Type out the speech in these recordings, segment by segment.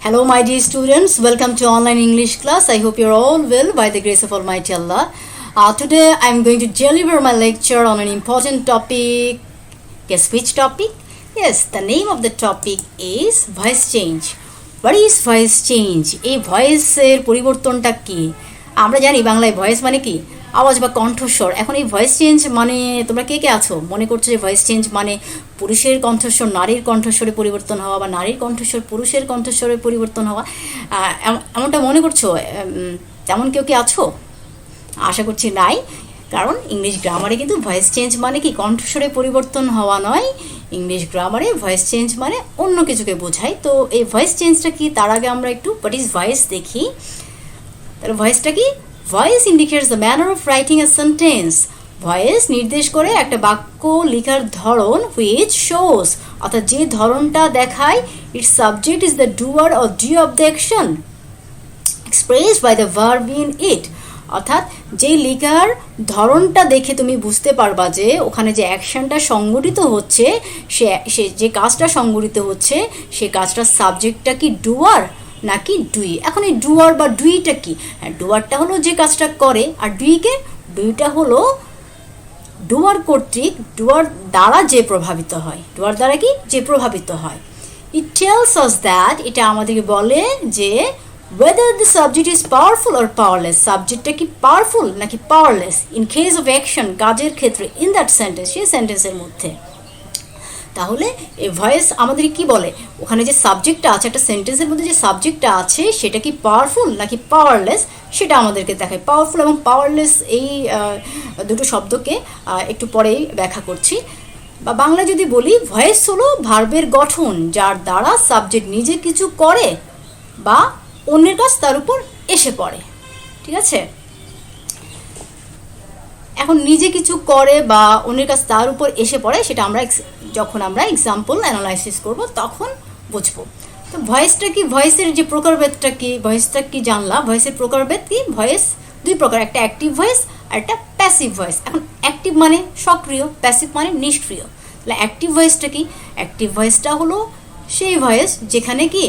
Hello, my dear students. Welcome to online English class. I hope you're all well by the grace of Almighty Allah. Today, I'm going to deliver my lecture on an important topic. Guess which topic? Yes, the name of the topic is voice change. What is voice change? এই ভয়েসের পরিবর্তনটা কি? আমরা জানি বাংলায় voice মানে কি? আওয়াজ বা কণ্ঠস্বর। এখন এই ভয়েস চেঞ্জ মানে তোমরা কে কে আছো মনে করছো যে ভয়েস চেঞ্জ মানে পুরুষের কণ্ঠস্বর নারীর কণ্ঠস্বরে পরিবর্তন হওয়া বা নারীর কণ্ঠস্বর পুরুষের কণ্ঠস্বরে পরিবর্তন হওয়া, এমনটা মনে করছো? তেমন কেউ কি আছো? আশা করছি নাই, কারণ ইংলিশ গ্রামারে কিন্তু ভয়েস চেঞ্জ মানে কি কণ্ঠস্বরে পরিবর্তন হওয়া নয়। ইংলিশ গ্রামারে ভয়েস চেঞ্জ মানে অন্য কিছুকে বোঝায়। তো এই ভয়েস চেঞ্জটা কি তার আগে আমরা একটু হোয়াট ইজ ভয়েস দেখি। তাহলে ভয়েসটা কি? Voice indicates the manner of writing a sentence. Voice নির্দেশ করে একটা বাক্য লেখার ধরন, হুইচ শোস অর্থাৎ যে ধরনটা দেখায় its subject is the doer or do of the action expressed by the verb in it. অর্থাৎ যে লেখার ধরনটা দেখে তুমি বুঝতে পারবা যে ওখানে যে অ্যাকশনটা সংগঠিত হচ্ছে, সে যে কাজটা সংগঠিত হচ্ছে সে কাজটার সাবজেক্টটা কি ডুয়ার নাকি ডুই। এখন এই ডুয়ার বা ডুইটা কি? ডুয়ারটা হলো যে কাজটা করে, আর ডুইটা হলো ডুয়ার কর্তৃক, ডুয়ার দ্বারা যে প্রভাবিত হয়। ডুয়ার দ্বারা কি? যে প্রভাবিত হয়। ইট টেলস আস দ্যাট, এটা আমাদেরকে বলে যে whether the subject is powerful or powerless, সাবজেক্টটা কি পাওয়ারফুল নাকি powerless in case of action, কাজের ক্ষেত্রে, ইন দ্যাট সেন্টেন্স, সেই সেন্টেন্সের মধ্যে। তাহলে এই ভয়েস আমাদের কি বলে? ওখানে যে সাবজেক্টটা আছে, একটা সেন্টেন্সের মধ্যে যে সাবজেক্টটা আছে সেটা কি পাওয়ারফুল নাকি পাওয়ারলেস সেটা আমাদেরকে দেখায়। পাওয়ারফুল এবং পাওয়ারলেস এই দুটো শব্দকে একটু পরেই ব্যাখ্যা করছি। বা বাংলা যদি বলি, ভয়েস হলো ভার্বের গঠন যার দ্বারা সাবজেক্ট নিজে কিছু করে বা অন্যের কাজ তার উপর এসে পড়ে। ঠিক আছে? এখন নিজে কিছু করে বা অন্যের কাজ তার উপর এসে পড়ে, সেটা যখন আমরা এক্সাম্পল অ্যানালাইসিস করব তখন বুঝবো। তো ভয়েসটা কি? ভয়েসের যে প্রকারভেদটা কি? ভয়েসটা কি জানলা? ভয়েসের প্রকারভেদ কি? ভয়েস দুই প্রকার, একটা অ্যাক্টিভ ভয়েস আর একটা প্যাসিভ ভয়েস। এখন অ্যাক্টিভ মানে সক্রিয়, প্যাসিভ মানে নিষ্ক্রিয়। তাহলে অ্যাক্টিভ ভয়েসটা কি? অ্যাক্টিভ ভয়েসটা হলো সেই ভয়েস যেখানে কি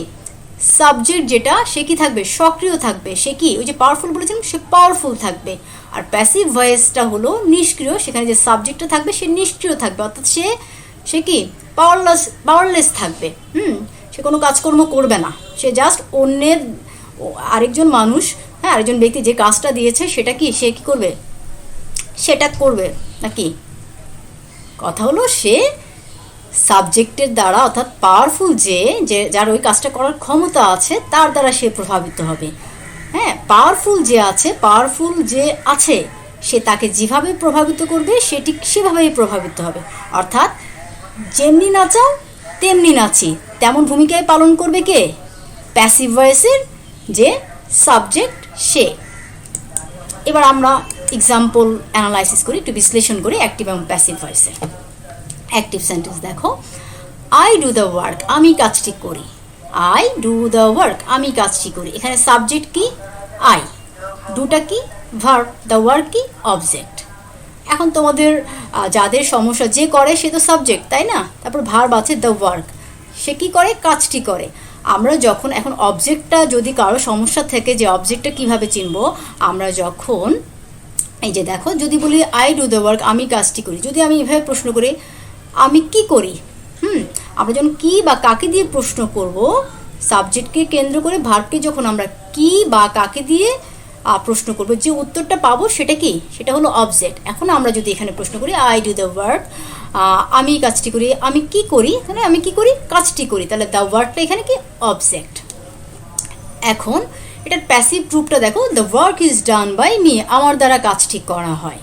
সাবজেক্ট যেটা সে কি থাকবে? সক্রিয় থাকবে। সে কি? ওই যে পাওয়ারফুল বলেছিলাম, সে পাওয়ারফুল থাকবে। আর প্যাসিভ ভয়েসটা হলো নিষ্ক্রিয়, সেখানে যে সাবজেক্টটা থাকবে সে নিষ্ক্রিয় থাকবে, অর্থাৎ সে কি পাওয়ারলেস থাকবে। সে কোনো কাজকর্ম করবে না, সে জাস্ট অন্যের আরেকজন মানুষ, আরেকজন ব্যক্তি যে কাজটা দিয়েছে সেটা কি সে কি করবে? সেটা করবে নাকি? কথা হলো সে সাবজেক্টের দ্বারা, অর্থাৎ পাওয়ারফুল যে যার ওই কাজটা করার ক্ষমতা আছে তার দ্বারা সে প্রভাবিত হবে। পাওয়ারফুল যে আছে সে তাকে যেভাবে প্রভাবিত করবে সে ঠিক সেভাবেই প্রভাবিত হবে। অর্থাৎ যেমনি নাচাও তেমনি নাচি, তেমন ভূমিকায় পালন করবে কে? প্যাসিভ ভয়েসের যে সাবজেক্ট সে। এবার আমরা এক্সাম্পল অ্যানালাইসিস করি, একটু বিশ্লেষণ করি অ্যাক্টিভ এবং প্যাসিভ ভয়েসের। অ্যাক্টিভ সেন্টেন্স দেখো, আই ডু দ্য ওয়ার্ক, আমি কাজটি করি। আই ডু দ্য ওয়ার্ক, আমি কাজটি করি। এখানে সাবজেক্ট কি? আই। ডুটা কি? ভার্ব। দ্য ওয়ার্ক কি? অবজেক্ট। এখন তোমাদের যাদের সমস্যা, যে করে সে তো সাবজেক্ট, তাই না? তারপর ভার্ব আছে দ্য ওয়ার্ক, সে কি করে? কাজটি করে। আমরা যখন এখন অবজেক্টটা, যদি কারো সমস্যা থেকে যে অবজেক্টটা কিভাবে চিনবো, আমরা যখন এই যে দেখো, যদি বলি আই ডু দ্য ওয়ার্ক, আমি কাজটি করি, যদি আমি এভাবে প্রশ্ন করি আমি কি করি, আমরা যখন কি বা কাকে দিয়ে প্রশ্ন করব, সাবজেক্টকে কেন্দ্র করে ভার্বকে যখন আমরা কি বা কাকে দিয়ে প্রশ্ন করব, যে উত্তরটা পাবো সেটা কি? সেটা হলো অবজেক্ট। এখন আমরা যদি এখানে প্রশ্ন করি আই ডু দ্য ওয়ার্ক, আমি কাজটি করি, আমি কি করি, তাহলে আমি কি করি? কাজটি করি। তাহলে দ্য ওয়ার্কটা এখানে কি? অবজেক্ট। এখন এটার প্যাসিভ রূপটা দেখো, the work is done by me, আমার দ্বারা কাজটি করা হয়।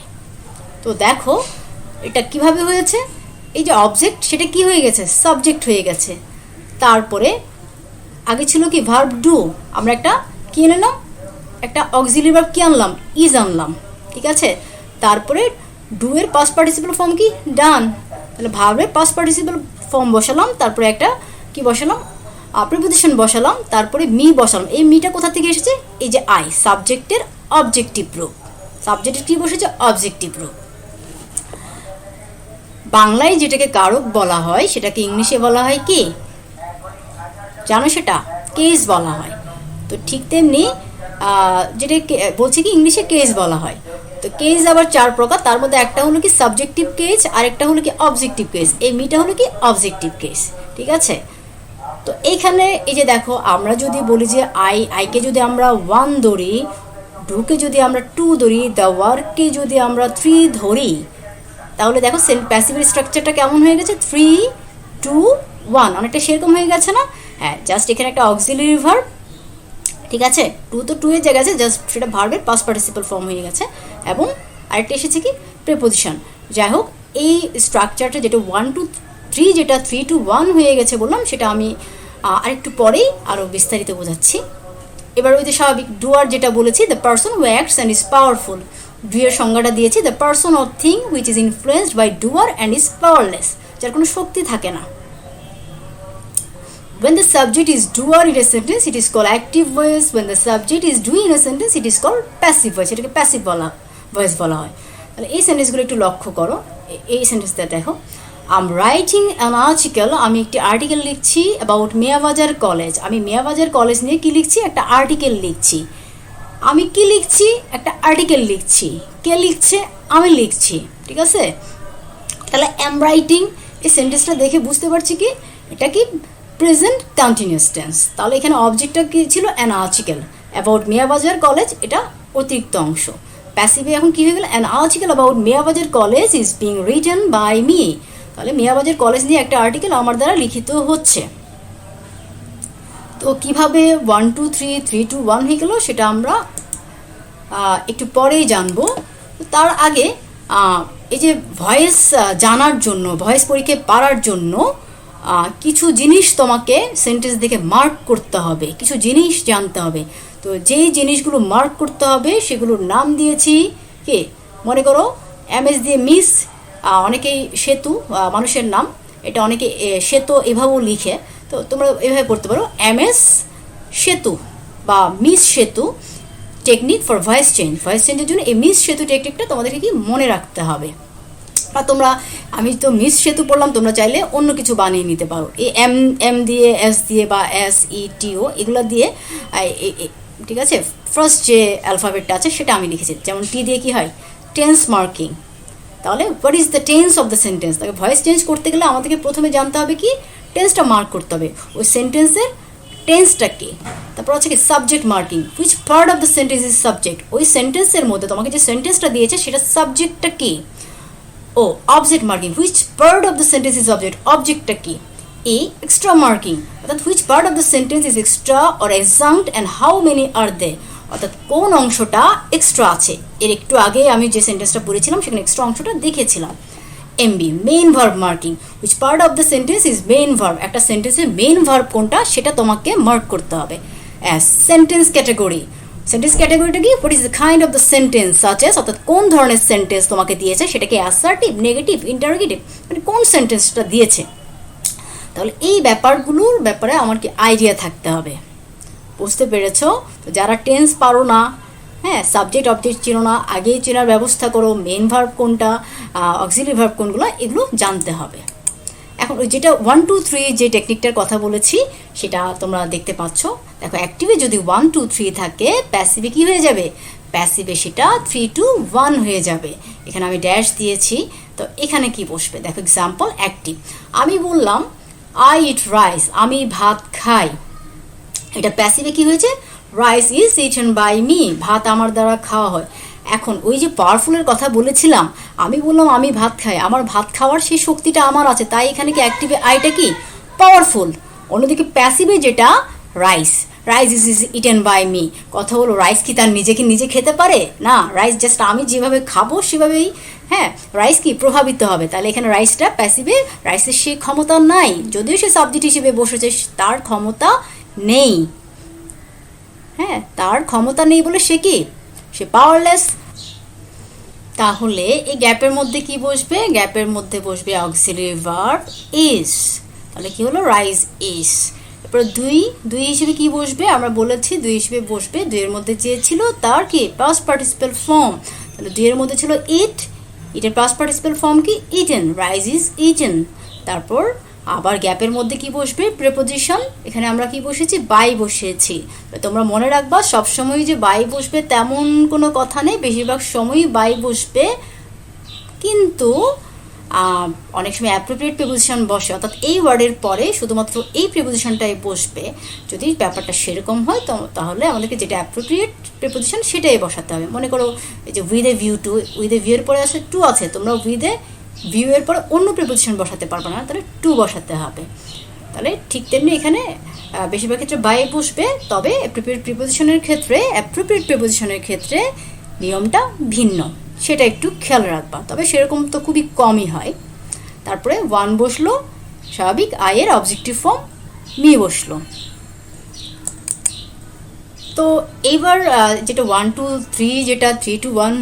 তো দেখো এটা কিভাবে হয়েছে? এই যে অবজেক্ট সেটা কি হয়ে গেছে? সাবজেক্ট হয়ে গেছে। তারপরে আগে ছিল কি? ভার্ব ডু, আমরা একটা কি আনলাম? একটা অক্সিলারি ভার্ব কি আনলাম? ইজ আনলাম। ঠিক আছে? তারপরে ডু এর পাস্ট পার্টিসিপল ফর্ম কি? ডান। তাহলে ভার্বের পাস্ট পার্টিসিপল ফর্ম বসালাম, তারপরে একটা কি বসালাম? প্রিপোজিশন বসালাম, তারপরে মি বসালাম। এই মিটা কোথা থেকে এসেছে? এই যে আই, সাবজেক্টের অবজেক্টিভ রূপ। সাবজেক্টের কি বসেছে? অবজেক্টিভ রূপ। বাংলায় যেটাকে কারক বলা হয় সেটাকে ইংলিশে বলা হয় কি? জানো সেটা? কেস বলা হয়। তো ঠিক তেমনি যেটা বলছি কি ইংলিশে কেস বলা হয়। তো কেস আবার 4 প্রকার, তার মধ্যে একটা হলো কি সাবজেক্টিভ কেস, আর একটা হলো কি অবজেক্টিভ কেস। এই মিটা হলো কি অবজেক্টিভ কেস, ঠিক আছে। তো এইখানে এই যে দেখো, আমরা যদি বলি যে আইকে যদি আমরা 1 ধরি, ডুকে যদি আমরা 2 ধরি, দ্য ওয়ার্ককে যদি আমরা 3 ধরি, তাহলে দেখো প্যাসিভের স্ট্রাকচারটা কেমন হয়ে গেছে, 3 2 1, অনেকটা সেরকম হয়ে গেছে না? হ্যাঁ, জাস্ট এখানে একটা অক্সিলারি ভার্ব, ঠিক আছে, 2 তো 2 এর জায়গায় আছে, জাস্ট সেটা ভার্বের পাস্ট পার্টিসিপল ফর্ম হয়ে গেছে, এবং আরেকটা এসেছে কি প্রিপোজিশন। যাই হোক, এই স্ট্রাকচারটা যেটা 1 2 3, যেটা 3 2 1 হয়ে গেছে বললাম, সেটা আমি আরেকটু পরেই আরও বিস্তারিত বোঝাচ্ছি। এবার ওই যে স্বাভাবিক ডুয়ার যেটা বলেছি, the person who acts and is powerful. Doee সংজ্ঞাটা দিয়েছি, the person or thing which is influenced by doer and is powerless, যার কোনো শক্তি থাকে না। When the subject is doer in a sentence, it is called active voice. When the subject is doing in a sentence, it is called passive voice. এটাকে passive voice বলা হয়। তাহলে এই সেন্টেন্সগুলো একটু লক্ষ্য করো। এই সেন্টেন্সটা দেখো, আম রাইটিং অ্যান আর্টিকেল, আমি একটি আর্টিকেল লিখছি অ্যাবাউট মিয়াবাজার কলেজ। আমি মিয়াবাজার কলেজ নিয়ে কি লিখছি, একটা আর্টিকেল লিখছি। আমি কি লিখছি, একটা আর্টিকেল লিখছি। কে লিখছে, আমি লিখছি, ঠিক আছে। তাহলে অ্যাম রাইটিং এই সেন্টেন্সটা দেখে বুঝতে পারছি কি এটা কি প্রেজেন্ট কন্টিনিউয়াস টেন্স। তাহলে এখানে অবজেক্টটা কি ছিল, an article about Miabazar college, এটা অতিরিক্ত অংশ। প্যাসিভে এখন কী হয়ে গেল, an article about Miabazar college is being written by me. তাহলে মিয়াবাজার কলেজ নিয়ে একটা আর্টিকেল আমার দ্বারা লিখিত হচ্ছে। তো কিভাবে 1 2 3 3 2 1 হয়ে গেল সেটা আমরা একটু পরেই জানবো। তার আগে এই যে ভয়েস জানার জন্য, ভয়েস পরীক্ষায় পারার জন্য কিছু জিনিস তোমাকে সেন্টেন্স দেখে মার্ক করতে হবে, কিছু জিনিস জানতে হবে। তো যেই জিনিসগুলো মার্ক করতে হবে সেগুলোর নাম দিয়েছি কি, মনে করো এমএস দিয়ে মিস, অনেকেই সেতু মানুষের নাম, এটা অনেকে সেতু এভাবেও লিখে, তো তোমরা এভাবে পড়তে পারো এমএস সেতু বা মিস সেতু technique for voice change. Voice চেঞ্জের জন্য এই মিস সেতু টেকনিকটা তোমাদেরকে কি মনে রাখতে হবে। আর তোমরা, আমি তো মিস সেতু পড়লাম, তোমরা চাইলে অন্য কিছু বানিয়ে নিতে পারো, এই এম দিয়ে, এস দিয়ে বা SETO এগুলো দিয়ে, ঠিক আছে। ফার্স্ট যে অ্যালফাবেটটা আছে সেটা আমি লিখেছি, যেমন টি দিয়ে কি হয়, টেন্স মার্কিং। তাহলে what is the tense of the sentence, তাকে ভয়েস চেঞ্জ করতে গেলে আমাদেরকে প্রথমে জানতে হবে কি, টেন্সটা মার্ক করতে হবে, ওই সেন্টেন্সের টেন্সটা কি। তারপর হচ্ছে কি subject marking, which part of the sentence is subject, ওই সেন্টেন্সের মধ্যে তোমাকে যে সেন্টেন্সটা দিয়েছে সেটা সাবজেক্টটা কি। ও object marking, which part of the sentence is object, অবজেক্টটা কি। এ এক্সট্রা মার্কিং, অর্থাৎ which part of the sentence is extra or exact and how many are they, অর্থাৎ কোন অংশটা এক্সট্রা আছে। এর একটু আগে আমি যে সেন্টেন্সটা পড়েছিলাম সেখানে এক্সট্রা অংশটা দেখেছিলাম। MB main verb marking, which part of the sentence is main verb, একটা সেন্টেন্সের মেইন ভার্ব কোনটা সেটা তোমাকে মার্ক করতে হবে। সেন্টেন্স ক্যাটাগরি, সেন্টেন্স ক্যাটাগরিটা কি, what is the kind of the sentence such as, অর্থাৎ কোন ধরনের সেন্টেন্স তোমাকে দিয়েছে, সেটাকে অ্যাসার্টিভ, নেগেটিভ, ইন্টারোগেটিভ, মানে কোন সেন্টেন্সটা দিয়েছে। তাহলে এই ব্যাপারগুলোর ব্যাপারে আমার কি আইডিয়া থাকতে হবে, বুঝতে পেরেছো? তো যারা টেন্স পারো না, হ্যাঁ, সাবজেক্ট অবজেক্ট চিনো না, আগেই চেনার ব্যবস্থা করো, মেইন ভার্ব কোনটা, অক্সিলারি ভার্ব কোনগুলো, এগুলো জানতে হবে। এখন ওই যেটা 1 2 3 যে টেকনিকটার কথা বলেছি সেটা তোমরা দেখতে পাচ্ছ। দেখো অ্যাক্টিভে যদি 1 2 3 থাকে, প্যাসিভে কি হয়ে যাবে, প্যাসিভে সেটা 3 2 1 হয়ে যাবে। এখানে আমি ড্যাশ দিয়েছি, তো এখানে কি বসবে দেখো, এক্সাম্পল অ্যাক্টিভ। আমি বললাম আই ইট রাইস, আমি ভাত খাই, এটা প্যাসিভে কি হয়েছে, rice is eaten by me, ভাত আমার দ্বারা খাওয়া হয়। এখন ওই যে পাওয়ারফুলের কথা বলেছিলাম, আমি বললাম আমি ভাত খাই, আমার ভাত খাওয়ার সেই শক্তিটা আমার আছে, তাই এখানে কি অ্যাক্টিভে আইটা কি পাওয়ারফুল। অন্যদিকে প্যাসিভে যেটা rice, rice is eaten by me, কথা হলো রাইস কি তার নিজেকে নিজে খেতে পারে না, রাইস জাস্ট আমি যেভাবে খাবো সেভাবেই, হ্যাঁ, রাইস কি প্রভাবিত হবে। তাহলে এখানে রাইসটা প্যাসিভে, রাইসের সেই ক্ষমতা নাই, যদিও সে সাবজেক্ট হিসেবে বসেছে, তার ক্ষমতা নেই, হ্যাঁ, তার ক্ষমতা নেই বলে সে কি, সে পাওয়ারলেস। তাহলে এই গ্যাপের মধ্যে কি বসবে, গ্যাপের মধ্যে বসবে অক্সিলারি ভার্ব ইজ। তাহলে কি হলো, রাইজ ইজ। এরপর দুই হিসেবে কি বসবে, আমরা বলেছি দুই হিসেবে বসবে, দুইয়ের মধ্যে যে ছিল তার কি পাস্ট পার্টিসিপাল ফর্ম। তাহলে দুইয়ের মধ্যে ছিল ইট, ইটের পাস্ট পার্টিসিপাল ফর্ম কি ইটেন, রাইজ ইজ ইটেন। তারপর আবার গ্যাপের মধ্যে কি বসবে, প্রিপোজিশন। এখানে আমরা কি বসেছি, বাই বসিয়েছি। তোমরা মনে রাখবা সবসময় যে বাই বসবে তেমন কোনো কথা নেই, বেশিরভাগ সময়ই বাই বসবে, কিন্তু অনেক সময় অ্যাপ্রোপ্রিয়েট প্রিপোজিশন বসে, অর্থাৎ এই ওয়ার্ডের পরে শুধুমাত্র এই প্রিপোজিশনটাই বসবে। যদি ব্যাপারটা সেরকম হয় তাহলে আমাদেরকে যেটা অ্যাপ্রোপ্রিয়েট প্রিপোজিশন সেটাই বসাতে হবে। মনে করো এই যে with a view to, with a ভিউয়ের পরে আছে টু আছে, তোমরা উইথ এ ভিউ এর পরে অন্য প্রিপোজিশন বসাতে পারবে না, তাহলে টু বসাতে হবে। তাহলে ঠিক তেমনি এখানে বেশিরভাগ ক্ষেত্রে বাই বসবে, তবে অ্যাপ্রোপ্রিয়েট প্রিপোজিশনের ক্ষেত্রে নিয়মটা ভিন্ন, সেটা একটু খেয়াল রাখবা। তবে সেরকম তো খুবই কমই হয়। তারপরে ওয়ান বসলো, স্বাভাবিক আই এর অবজেক্টিভ ফর্ম মি বসলো। তো এইবার যেটা 1 2 3 যেটা 3 to 1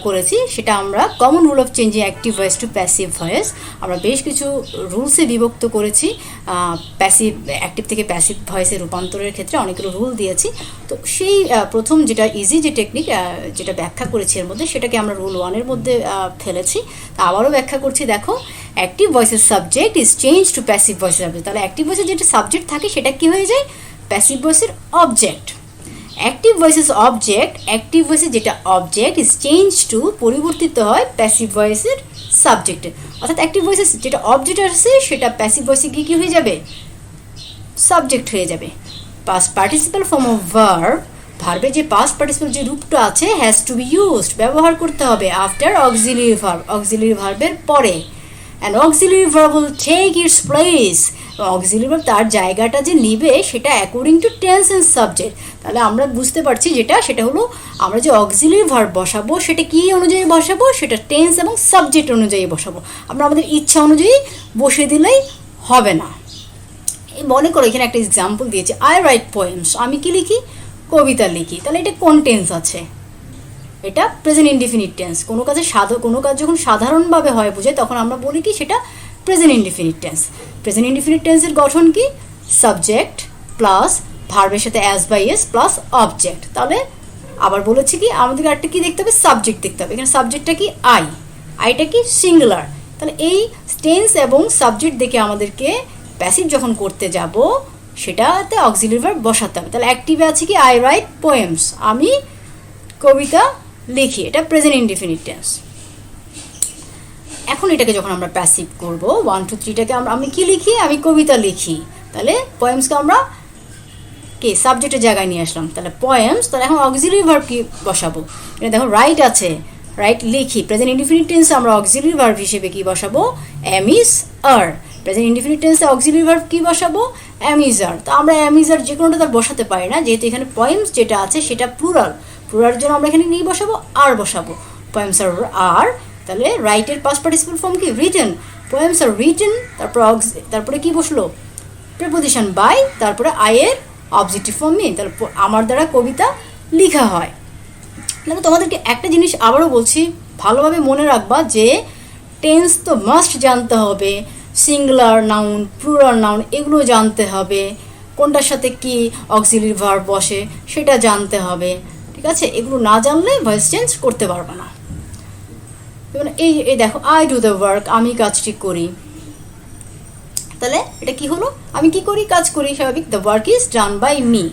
করেছি, সেটা আমরা common rule of changing active voice to passive voice আমরা বেশ কিছু রুলসে বিভক্ত করেছি। প্যাসিভ অ্যাক্টিভ থেকে প্যাসিভ ভয়েসে রূপান্তরের ক্ষেত্রে অনেকগুলো রুল দিয়েছি। তো সেই প্রথম যেটা ইজি যে টেকনিক যেটা ব্যাখ্যা করেছি এর মধ্যে, সেটাকে আমরা রুল 1-এর মধ্যে ফেলেছি। তা আবারও ব্যাখ্যা করছি, দেখো অ্যাক্টিভ ভয়েসের subject is change to passive ভয়েসের সাবজেক্ট। তাহলে অ্যাক্টিভ ভয়েসের যেটা সাবজেক্ট থাকে সেটা কী হয়ে যায়, প্যাসিভ ভয়েসের অবজেক্ট। অ্যাক্টিভ ভয়েসের অবজেক্ট, অ্যাক্টিভ ভয়েসের যেটা অবজেক্ট ইজ চেঞ্জ টু পরিবর্তিত হয় প্যাসিভ ভয়েসের সাবজেক্টে। অর্থাৎ অ্যাক্টিভ ভয়েসের যেটা অবজেক্ট আছে সেটা প্যাসিভ ভয়েসে কী হয়ে যাবে, সাবজেক্ট হয়ে যাবে। Past participle form of verb, ভার্বের যে পাস্ট পার্টিসিপাল যে রূপটা আছে হ্যাজ টু বি ইউজড, ব্যবহার করতে হবে আফটার অক্সিলিয়ারি ভার্ব, অক্সিলিয়ারি ভার্বের পরে। And auxiliary verb will take its place, auxiliary verb তার জায়গাটা যে নিবে সেটা according to tense and subject. তাহলে আমরা বুঝতে পারছি সেটা হলো আমরা যে অক্সিলিয়ারি ভার্ব বসাবো সেটা কী অনুযায়ী বসাবো, সেটা টেন্স এবং সাবজেক্ট অনুযায়ী বসাবো। আমরা আমাদের ইচ্ছা অনুযায়ী বসে দিলেই হবে না। মনে করো এখানে একটা এক্সাম্পল দিয়েছে, আই রাইট পোয়েমস, আমি কি লিখি, কবিতা লিখি। তাহলে এটা কোন টেন্স আছে, এটা প্রেজেন্ট ইনডিফিনিট টেন্স। কোনো কাজ যখন সাধারণভাবে হয় বোঝায় তখন আমরা বলি কি, সেটা present indefinite tense. Present indefinite টেন্সের গঠন কি, সাবজেক্ট প্লাস ভার্বের সাথে as by S plus object. তাহলে আবার বলেছি কি, আমাদেরকে একটা কি দেখতে হবে, সাবজেক্ট দেখতে হবে। এখানে সাবজেক্টটা কি, আইটা কি সিঙ্গুলার। তাহলে এই টেন্স এবং সাবজেক্ট দেখে আমাদেরকে প্যাসিভ যখন করতে যাব সেটাতে অক্সিলিয়ারি ভার্ব বসাতে হবে। তাহলে অ্যাক্টিভে আছে কি, আই রাইট পোয়েমস, আমি কবিতা লিখি, এটা প্রেজেন্ট ইনডিফিনিট টেন্স। এখন এটাকে যখন আমরা প্যাসিভ করব, 1 2 3টাকে আমি কি লিখি, আমি কবিতা লিখি। তাহলে পোয়েমসকে আমরা কি সাবজেক্টের জায়গায় নিয়ে আসলাম, তাহলে পোয়েমস। তাহলে এখন অক্সিলিয়ারি ভার্ব কি বসাবো, এটা দেখো রাইট আছে, রাইট লিখি। প্রেজেন্ট ইনডিফিনিট টেন্সে আমরা অক্সিলিয়ারি ভার্ব হিসেবে কি বসাবো, am is are. Present indefinite টেন্সে অক্সিলিয়ারি ভার্ব কি বসাবো, এম ইজ আর। তো আমরা এম ইজ আর যে কোনোটা তার বসাতে পারি না, যেহেতু এখানে পোয়েমস যেটা আছে সেটা প্লুরালের জন্য আমরা এখানে নিয়ে বসাবো আর বসাবো, পোয়েমস আর। তাহলে রাইটের পাস্ট পার্টিসিপাল ফর্ম কি, রিটেন, পোয়েমস আর রিটেন। তারপরে কি বসলো, প্রিপোজিশন বাই, তারপরে আইয়ের অবজেক্টিভ ফর্ম মি। তাহলে আমার দ্বারা কবিতা লেখা হয়। তাহলে তোমাদেরকে একটা জিনিস আবারও বলছি, ভালোভাবে মনে রাখবা যে টেন্স তো মাস্ট জানতে হবে, সিঙ্গুলার নাউন, প্লুরাল নাউন এগুলো জানতে হবে, কোনটার সাথে কি অক্সিলিয়ারি ভার্ব বসে সেটা জানতে হবে, ঠিক আছে? এগুলো না জানলে ভয়েস চেঞ্জ করতে পারবে না। এই দেখো, আই ডু দ্য ওয়ার্ক, আমি কাজটি করি। তাহলে এটা কি হলো, আমি কি করি, কাজ করি, স্বাভাবিক। The work is done by me.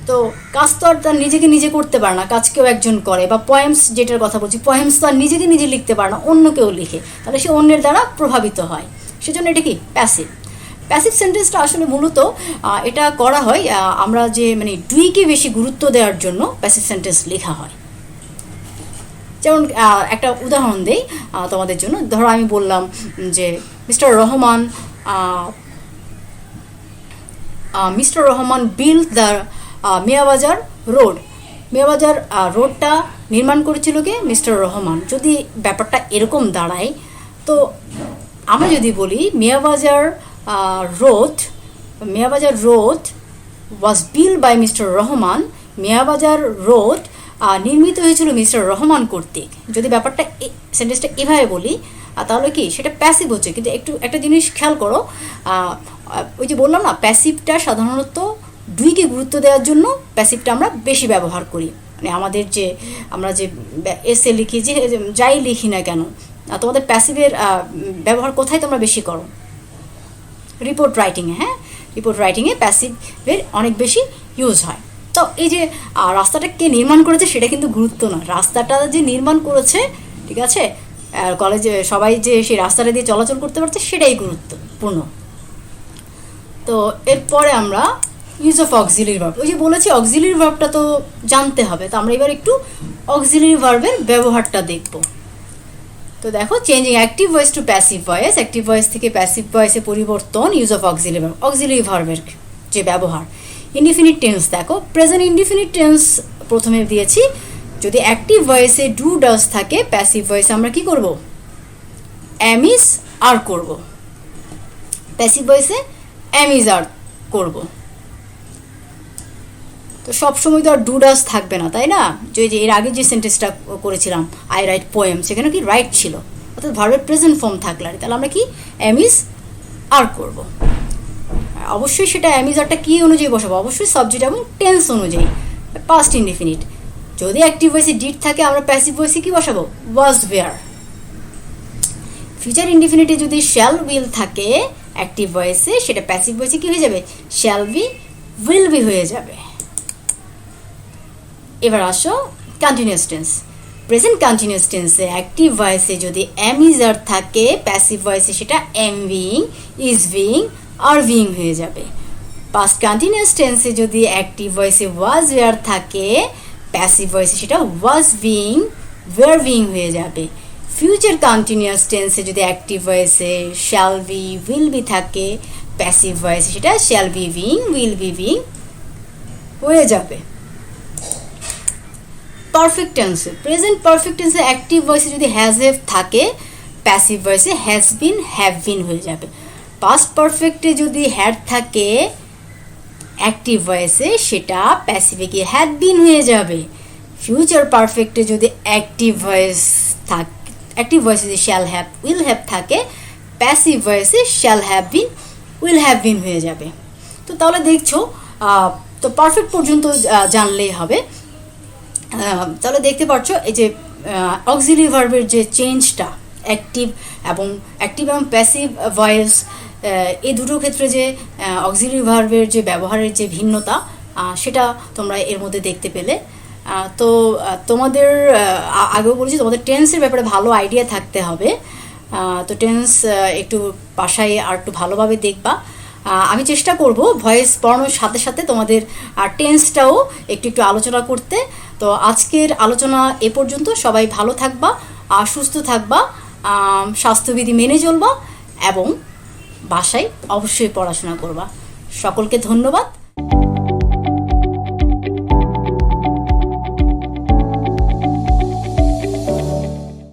তো কাজ তো আর তার নিজেকে নিজে করতে পারে না, কাজ কেউ একজন করে। বা পোয়েমস যেটার কথা বলছি, পোয়েমস তো আর নিজেকে নিজে লিখতে পারে না, অন্য কেউ লিখে, তাহলে সে অন্যের দ্বারা প্রভাবিত হয়। সেজন্য এটা কি প্যাসিভ। প্যাসিভ সেন্টেন্সটা আসলে মূলত এটা করা হয় আমরা যে ডুইকে বেশি গুরুত্ব দেওয়ার জন্য প্যাসিভ সেন্টেন্স লেখা হয়। যেমন একটা উদাহরণ দেই তোমাদের জন্য। ধরো আমি বললাম যে mister Rahman build the Miabazar road. Miabazar রোডটা নির্মাণ করেছিল কে, মিস্টার রহমান। যদি ব্যাপারটা এরকম দাঁড়ায়, তো আমরা যদি বলি Miabazar road was build by mister Rahman, Miabazar road নির্মিত হয়েছিল মিস্টার রহমান কর্তৃক। যদি ব্যাপারটা সেন্টেন্সটা এভাবে বলি তাহলে কি সেটা প্যাসিভ হচ্ছে। কিন্তু একটা জিনিস খেয়াল করো, ওই যে বললাম না, প্যাসিভটা সাধারণত ডুইকে গুরুত্ব দেওয়ার জন্য প্যাসিভটা আমরা বেশি ব্যবহার করি। আমাদের যে আমরা যে এসে লিখি, যে যাই লিখি না কেন, তোমাদের প্যাসিভের ব্যবহার কোথায় তোমরা বেশি করো? রিপোর্ট রাইটিংয়ে, হ্যাঁ, রিপোর্ট রাইটিংয়ে প্যাসিভের অনেক বেশি ইউজ হয়। তো এই যে রাস্তাটা কে নির্মাণ করেছে সেটা কিন্তু গুরুত্ব নয়, রাস্তাটা যে নির্মাণ করেছে, ঠিক আছে, কলেজে সবাই যে সেই রাস্তাটা দিয়ে চলাচল করতে পারছে সেটাই গুরুত্বপূর্ণ। তো এরপরে আমরা ইউজ অফ অক্সিলারি ভার্ব, ওই যে বলেছি অক্সিলারি ভার্বটা তো জানতে হবে, তো আমরা এবার একটু অক্সিলারি ভার্বের ব্যবহারটা দেখব। তো দেখো, changing active voice to passive voice, active voice থেকে প্যাসিভ ভয়েসে পরিবর্তন, use of auxiliary verb, auxiliary ভার্বের যে ব্যবহার। ইনডিফিনিট টেন্স দেখো, প্রেজেন্ট ইনডিফিনিট টেন্স প্রথমে দিয়েছি, যদি অ্যাক্টিভ ভয়েসে ডু ডাজ থাকে, প্যাসিভ ভয়েসে আমরা কি করব, অ্যাম ইজ আর করব, প্যাসিভ ভয়েসে অ্যাম ইজ আর করব। তো সবসময় তো আর ডু ডাজ থাকবে না, তাই না? যে এর আগে যে সেন্টেন্সটা করেছিলাম আই রাইট পোয়েম, সেখানে কি রাইট ছিল, অর্থাৎ ভার্বের প্রেজেন্ট ফর্ম থাকলে, তাহলে আমরা কি অ্যাম ইজ আর করব। অবশ্যই সেটা অ্যাম ইজ আরটা কী অনুযায়ী বসাবো, অবশ্যই সাবজেক্ট এবং টেন্স অনুযায়ী, পাস্ট ইনডিফিনিট। যদি অ্যাক্টিভ ভয়েসে ডিড থাকে, আমরা প্যাসিভ ভয়েসে কি বসাবো, ওয়াজ ওয়্যার। ফিউচার ইনডিফিনিটে যদি শ্যাল উইল থাকে অ্যাক্টিভ ভয়েসে, সেটা প্যাসিভ ভয়েসে কি হয়ে যাবে, শ্যাল বি উইল বি হয়ে যাবে। এবার আসো কন্টিনিউয়াস টেন্স, প্রেজেন্ট কন্টিনিউয়াস টেন্সে অ্যাক্টিভ ভয়েসে যদি অ্যাম ইজ আর থাকে, প্যাসিভ ভয়েসে সেটা am being, is being, are being হয়ে যাবে। পাস্ট কন্টিনিউয়াস টেন্সে যদি অ্যাক্টিভ ভয়েসে ওয়াজ ওয়্যার থাকে, প্যাসিভ ভয়েসে সেটা ওয়াজ বিইং, ওয়্যার বিইং হয়ে যাবে। ফিউচার কন্টিনিউয়াস টেন্সে যদি অ্যাক্টিভ ভয়েসে শ্যাল বি, উইল বি থাকে, প্যাসিভ ভয়েসে সেটা shall be being, will be being হয়ে যাবে। পারফেক্ট টেন্সে, প্রেজেন্ট পারফেক্ট টেন্সে অ্যাক্টিভ ভয়েসে যদি হ্যাজ হ্যাভ থাকে, প্যাসিভ ভয়েসে হ্যাজ বিন, হ্যাভ বিন হয়ে যাবে। পাস্ট পারফেক্টে যদি হ্যাড থাকে অ্যাক্টিভ ভয়েসে, সেটা প্যাসিভে গিয়ে হ্যাড বিন হয়ে যাবে। ফিউচার পারফেক্টে যদি অ্যাক্টিভ ভয়েস থাকে, অ্যাক্টিভ ভয়েসে যদি শ্যাল হ্যাভ, উইল হ্যাভ থাকে, প্যাসিভ ভয়েসে shall have been, will have been হয়ে যাবে। তো তাহলে দেখছো, তো পারফেক্ট পর্যন্ত জানলেই হবে। তাহলে দেখতে পাচ্ছ এই যে অক্সিলারি ভার্বের যে চেঞ্জটা, অ্যাক্টিভ এবং প্যাসিভ ভয়েস, এই দুটো ক্ষেত্রে যে অক্সিলারি ভার্বের যে ব্যবহারের যে ভিন্নতা, সেটা তোমরা এর মধ্যে দেখতে পেলে। তো তোমাদের আগেও বলেছি, তোমাদের টেন্সের ব্যাপারে ভালো আইডিয়া থাকতে হবে। তো টেন্স একটু বাসায় আর একটু ভালোভাবে দেখবা। আমি চেষ্টা করব ভয়েস পড়ানোর সাথে সাথে তোমাদের টেন্সটাও একটু একটু আলোচনা করতে। তো আজকের আলোচনা এ পর্যন্ত। সবাই ভালো থাকবা, সুস্থ থাকবা, স্বাস্থ্যবিধি মেনে চলবা এবং বাসায় অবশ্যই পড়াশোনা করবা। সকলকে ধন্যবাদ।